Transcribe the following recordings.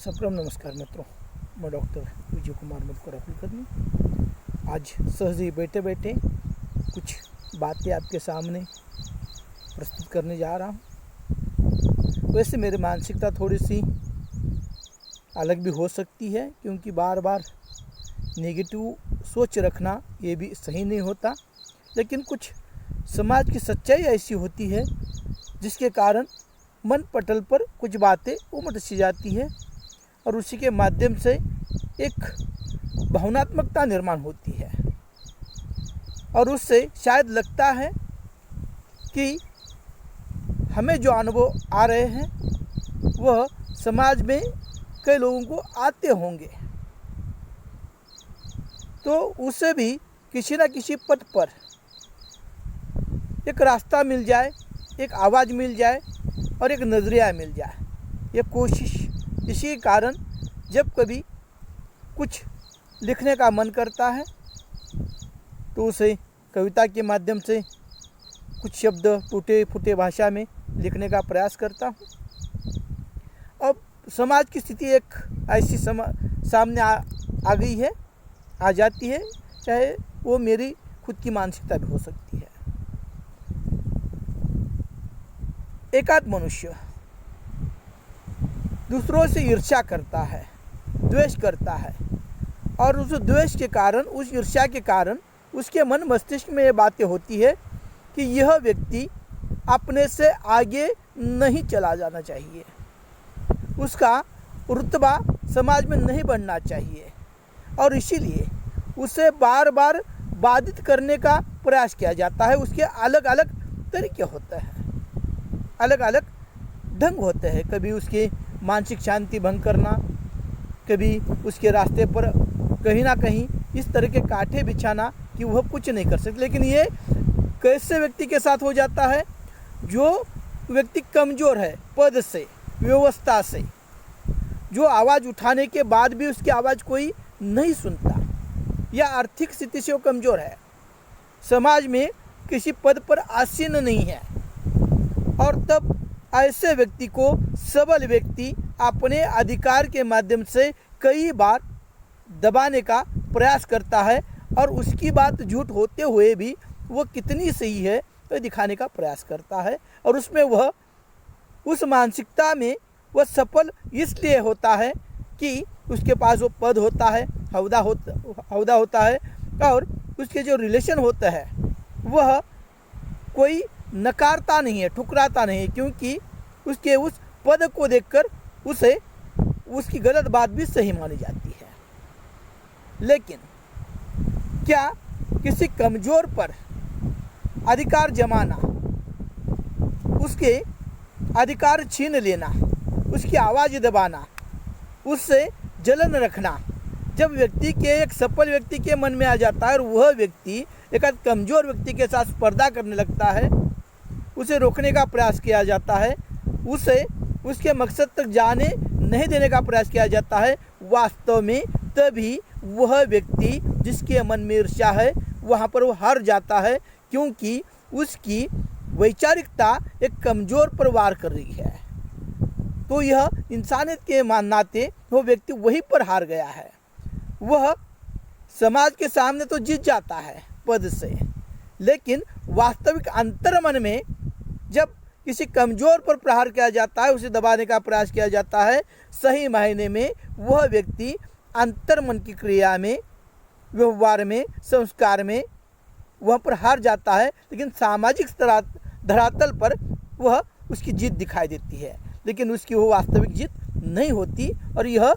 सप्रम नमस्कार मित्रों, मैं डॉक्टर विजय कुमार मधुकर कुलकर्णी आज सहज ही बैठे बैठे कुछ बातें आपके सामने प्रस्तुत करने जा रहा हूँ। वैसे मेरी मानसिकता थोड़ी सी अलग भी हो सकती है, क्योंकि बार बार नेगेटिव सोच रखना ये भी सही नहीं होता। लेकिन कुछ समाज की सच्चाई ऐसी होती है जिसके कारण मन पटल पर कुछ बातें उमड़ सी जाती है और उसी के माध्यम से एक भावनात्मकता निर्माण होती है और उससे शायद लगता है कि हमें जो अनुभव आ रहे हैं वह समाज में कई लोगों को आते होंगे, तो उसे भी किसी न किसी पथ पर एक रास्ता मिल जाए, एक आवाज़ मिल जाए और एक नज़रिया मिल जाए। ये कोशिश इसी कारण जब कभी कुछ लिखने का मन करता है तो उसे कविता के माध्यम से कुछ शब्द टूटे फूटे भाषा में लिखने का प्रयास करता हूँ। अब समाज की स्थिति एक ऐसी सामने आ गई है, आ जाती है, चाहे वो मेरी खुद की मानसिकता भी हो सकती है। एकाध मनुष्य दूसरों से ईर्ष्या करता है, द्वेष करता है और उस द्वेष के कारण, उस ईर्ष्या के कारण उसके मन मस्तिष्क में ये बातें होती है कि यह व्यक्ति अपने से आगे नहीं चला जाना चाहिए, उसका रुतबा समाज में नहीं बढ़ना चाहिए और इसीलिए उसे बार बार बाधित करने का प्रयास किया जाता है। उसके अलग अलग तरीके होते हैं, अलग अलग ढंग होते हैं। कभी उसकी मानसिक शांति भंग करना, कभी उसके रास्ते पर कहीं ना कहीं इस तरह के कांटे बिछाना कि वह कुछ नहीं कर सकते। लेकिन ये कैसे व्यक्ति के साथ हो जाता है? जो व्यक्ति कमज़ोर है पद से, व्यवस्था से, जो आवाज़ उठाने के बाद भी उसकी आवाज़ कोई नहीं सुनता, या आर्थिक स्थिति से वो कमज़ोर है, समाज में किसी पद पर आसीन नहीं है, और तब ऐसे व्यक्ति को सबल व्यक्ति अपने अधिकार के माध्यम से कई बार दबाने का प्रयास करता है और उसकी बात झूठ होते हुए भी वो कितनी सही है तो दिखाने का प्रयास करता है। और उसमें वह उस मानसिकता में वह सफल इसलिए होता है कि उसके पास वो पद होता है, हौदा होता है और उसके जो रिलेशन होता है वह कोई नकारता नहीं है, ठुकराता नहीं है, क्योंकि उसके उस पद को देखकर उसे उसकी गलत बात भी सही मानी जाती है। लेकिन क्या किसी कमज़ोर पर अधिकार जमाना, उसके अधिकार छीन लेना, उसकी आवाज़ दबाना, उससे जलन रखना, जब व्यक्ति के, एक सफल व्यक्ति के मन में आ जाता है और वह व्यक्ति एक कमज़ोर व्यक्ति के साथ स्पर्धा करने लगता है, उसे रोकने का प्रयास किया जाता है, उसे उसके मकसद तक जाने नहीं देने का प्रयास किया जाता है, वास्तव में तभी वह व्यक्ति जिसके मन में ईर्ष्या है वहाँ पर वो हार जाता है, क्योंकि उसकी वैचारिकता एक कमज़ोर पर वार कर रही है। तो यह इंसानियत के नाते वो व्यक्ति वहीं पर हार गया है। वह समाज के सामने तो जीत जाता है पद से, लेकिन वास्तविक अंतर्मन में जब किसी कमज़ोर पर प्रहार किया जाता है, उसे दबाने का प्रयास किया जाता है, सही मायने में वह व्यक्ति अंतर्मन की क्रिया में, व्यवहार में, संस्कार में वह पर हार जाता है। लेकिन सामाजिक धरातल पर वह उसकी जीत दिखाई देती है, लेकिन उसकी वो वास्तविक जीत नहीं होती और यह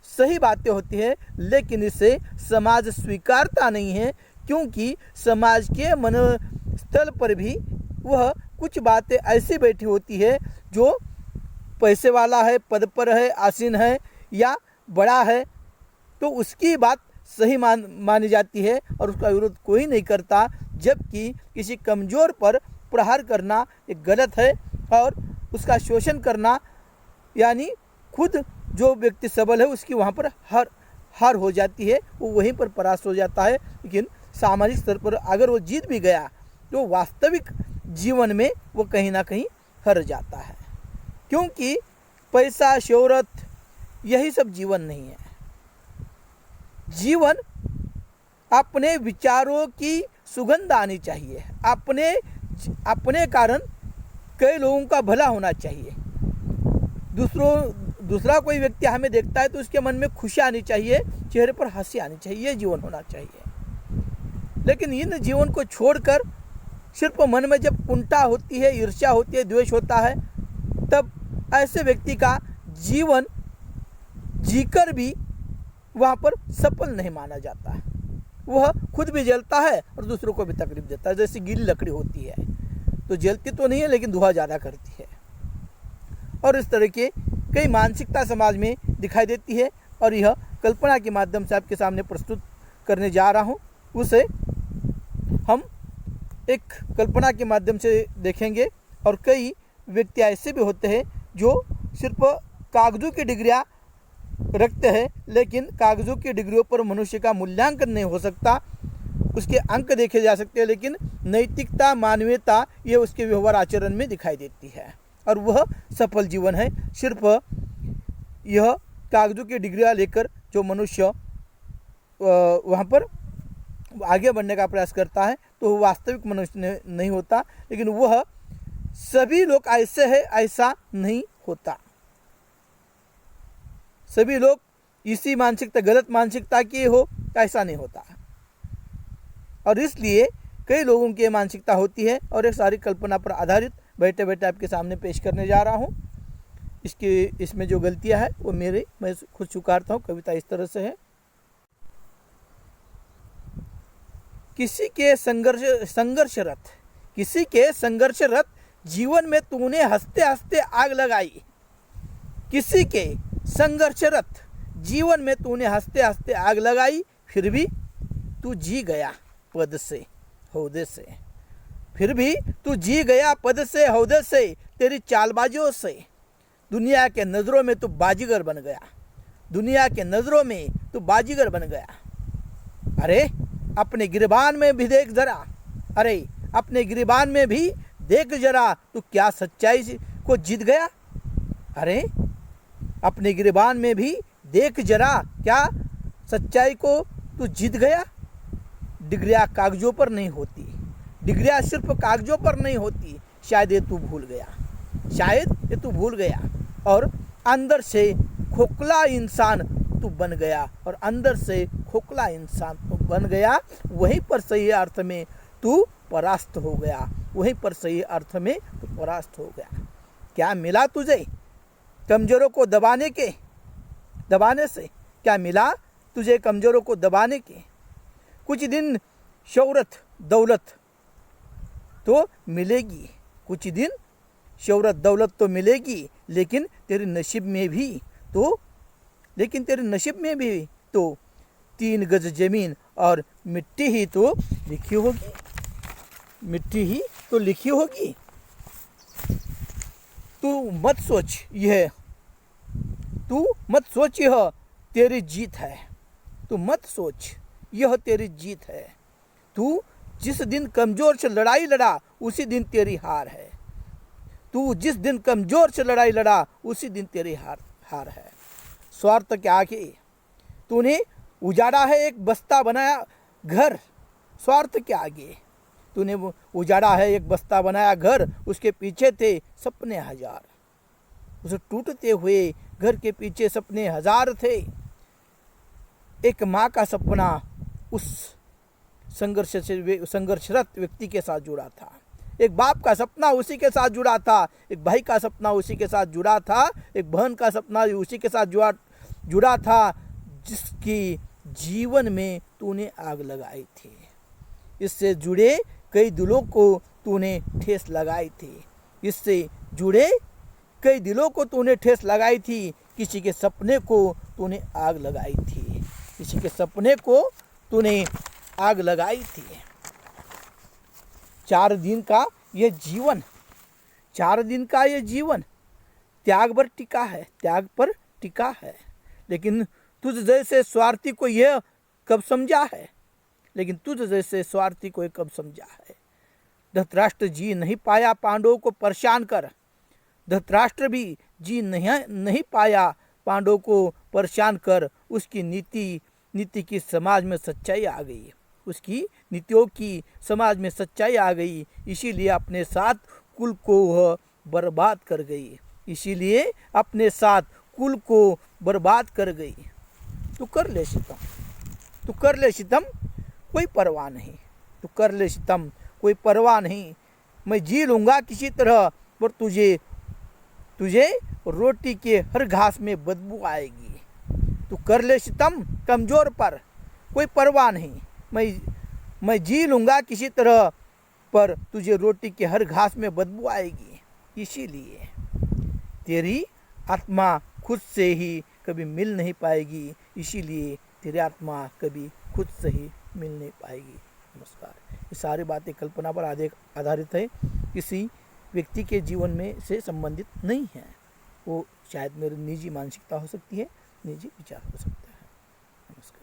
सही बातें होती है, लेकिन इसे समाज स्वीकारता नहीं है, क्योंकि समाज के मनोस्थल पर भी वह कुछ बातें ऐसी बैठी होती है जो पैसे वाला है, पद पर है, आसीन है या बड़ा है, तो उसकी बात सही मानी जाती है और उसका विरोध कोई नहीं करता, जबकि किसी कमज़ोर पर प्रहार करना एक गलत है और उसका शोषण करना, यानी खुद जो व्यक्ति सबल है उसकी वहाँ पर हार हो जाती है, वो वहीं पर परास्त हो जाता है। लेकिन सामाजिक स्तर पर अगर वो जीत भी गया तो वास्तविक जीवन में वो कहीं ना कहीं हार जाता है, क्योंकि पैसा, शोहरत यही सब जीवन नहीं है। जीवन अपने विचारों की सुगंध आनी चाहिए, अपने कारण कई लोगों का भला होना चाहिए। दूसरा कोई व्यक्ति हमें देखता है तो उसके मन में खुशी आनी चाहिए, चेहरे पर हंसी आनी चाहिए, ये जीवन होना चाहिए। लेकिन इन जीवन को छोड़कर सिर्फ मन में जब कुंठा होती है, ईर्ष्या होती है, द्वेष होता है, तब ऐसे व्यक्ति का जीवन जीकर भी वहाँ पर सफल नहीं माना जाता है। वह खुद भी जलता है और दूसरों को भी तकलीफ देता है। जैसे गीली लकड़ी होती है तो जलती तो नहीं है लेकिन धुआं ज़्यादा करती है। और इस तरह के कई मानसिकता समाज में दिखाई देती है और यह कल्पना के माध्यम से आपके सामने प्रस्तुत करने जा रहा हूँ। उसे हम एक कल्पना के माध्यम से देखेंगे। और कई व्यक्ति ऐसे भी होते हैं जो सिर्फ कागजों की डिग्रियाँ रखते हैं, लेकिन कागजों की डिग्रियों पर मनुष्य का मूल्यांकन नहीं हो सकता। उसके अंक देखे जा सकते हैं लेकिन नैतिकता, मानवीयता ये उसके व्यवहार आचरण में दिखाई देती है और वह सफल जीवन है। सिर्फ यह कागजों की डिग्रियाँ लेकर जो मनुष्य वहाँ पर आगे बढ़ने का प्रयास करता है तो वह वास्तविक मनुष्य नहीं होता। लेकिन वह सभी लोग ऐसे हैं ऐसा नहीं होता। सभी लोग इसी मानसिकता, गलत मानसिकता की हो ऐसा नहीं होता। और इसलिए कई लोगों की मानसिकता होती है और एक सारी कल्पना पर आधारित बैठे बैठे आपके सामने पेश करने जा रहा हूँ। इसमें जो गलतियाँ हैं वो मैं खुद स्वीकारता हूँ। कविता इस तरह से है। किसी के संघर्षरत जीवन में तूने हंसते हंसते आग लगाई। किसी के संघर्षरत जीवन में तूने हंसते हंसते आग लगाई, फिर भी तू जी गया पद से हौदे से। फिर भी तू जी गया पद से हौदे से। तेरी चालबाजियों से दुनिया के नज़रों में तू बाजीगर बन गया। दुनिया के नज़रों में तू बाजीगर बन गया। अरे अपने गिरबान में भी देख जरा, अरे अपने गिरबान में भी देख जरा, तू क्या सच्चाई को जीत गया। अरे अपने गिरबान में भी देख जरा, क्या सच्चाई को तू जीत गया। डिग्रियाँ कागजों पर नहीं होती, डिग्रियाँ सिर्फ कागजों पर नहीं होती। शायद ये तू भूल गया, शायद ये तू भूल गया। और अंदर से खोखला इंसान तू बन गया, और अंदर से खोखला इंसान तू बन गया। वहीं पर सही अर्थ में तू परास्त हो गया, वहीं पर सही अर्थ में तू परास्त हो गया। क्या मिला तुझे कमजोरों को दबाने से? क्या मिला तुझे कमजोरों को दबाने के? कुछ दिन शोहरत दौलत तो मिलेगी, कुछ दिन शोहरत दौलत तो मिलेगी, लेकिन तेरे नसीब में भी तो 3 गज जमीन और मिट्टी ही तो लिखी होगी, मिट्टी ही तो लिखी होगी। तू मत सोच यह तेरी जीत है। तू मत सोच यह तेरी जीत है। तू जिस दिन कमजोर से लड़ाई लड़ा उसी दिन तेरी हार है। तू जिस दिन कमजोर से लड़ाई लड़ा उसी दिन तेरी हार है। स्वार्थ के आगे तूने उजाड़ा है एक बस्ता बनाया घर। स्वार्थ के आगे तूने उजाड़ा है एक बस्ता बनाया घर, उसके पीछे थे सपने हजार। उसे टूटते हुए घर के पीछे सपने हजार थे। एक माँ का सपना उस संघर्षरत व्यक्ति के साथ जुड़ा था। एक बाप का सपना उसी के साथ जुड़ा था। एक भाई का सपना उसी के साथ जुड़ा था। एक बहन का सपना उसी के साथ जुड़ा था, जिसकी जीवन में तूने आग लगाई थी। इससे जुड़े कई दिलों को तूने ठेस लगाई थी। इससे जुड़े कई दिलों को तूने ठेस लगाई थी। किसी के सपने को तूने आग लगाई थी। किसी के सपने को तूने आग लगाई थी। 4 दिन का ये जीवन, 4 दिन का ये जीवन त्याग पर टिका है। लेकिन तुझ जैसे स्वार्थी को यह कब समझा है? धृतराष्ट्र जी नहीं पाया पांडवों को परेशान कर। धृतराष्ट्र भी जी नहीं पाया पांडवों को परेशान कर उसकी नीति की समाज में सच्चाई आ गई, उसकी नीतियों की समाज में सच्चाई आ गई, इसीलिए अपने साथ कुल को वह बर्बाद कर गई, इसीलिए अपने साथ कुल को बर्बाद कर गई। तू कर ले सितम, तू कर ले सितम, कोई परवाह नहीं, तू कर ले सितम, कोई परवाह नहीं, मैं जी लूँगा किसी तरह, पर तुझे रोटी के हर घास में बदबू आएगी। तू कर ले सितम कमज़ोर पर, कोई परवाह नहीं, मैं जी लूँगा किसी तरह, पर तुझे रोटी के हर घास में बदबू आएगी। इसीलिए तेरी आत्मा खुद से ही कभी मिल नहीं पाएगी, इसीलिए तेरी आत्मा कभी खुद से ही मिल नहीं पाएगी। नमस्कार। ये सारी बातें कल्पना पर आधारित है, किसी व्यक्ति के जीवन में से संबंधित नहीं है। वो शायद मेरी निजी मानसिकता हो सकती है, निजी विचार हो सकता है। नमस्कार।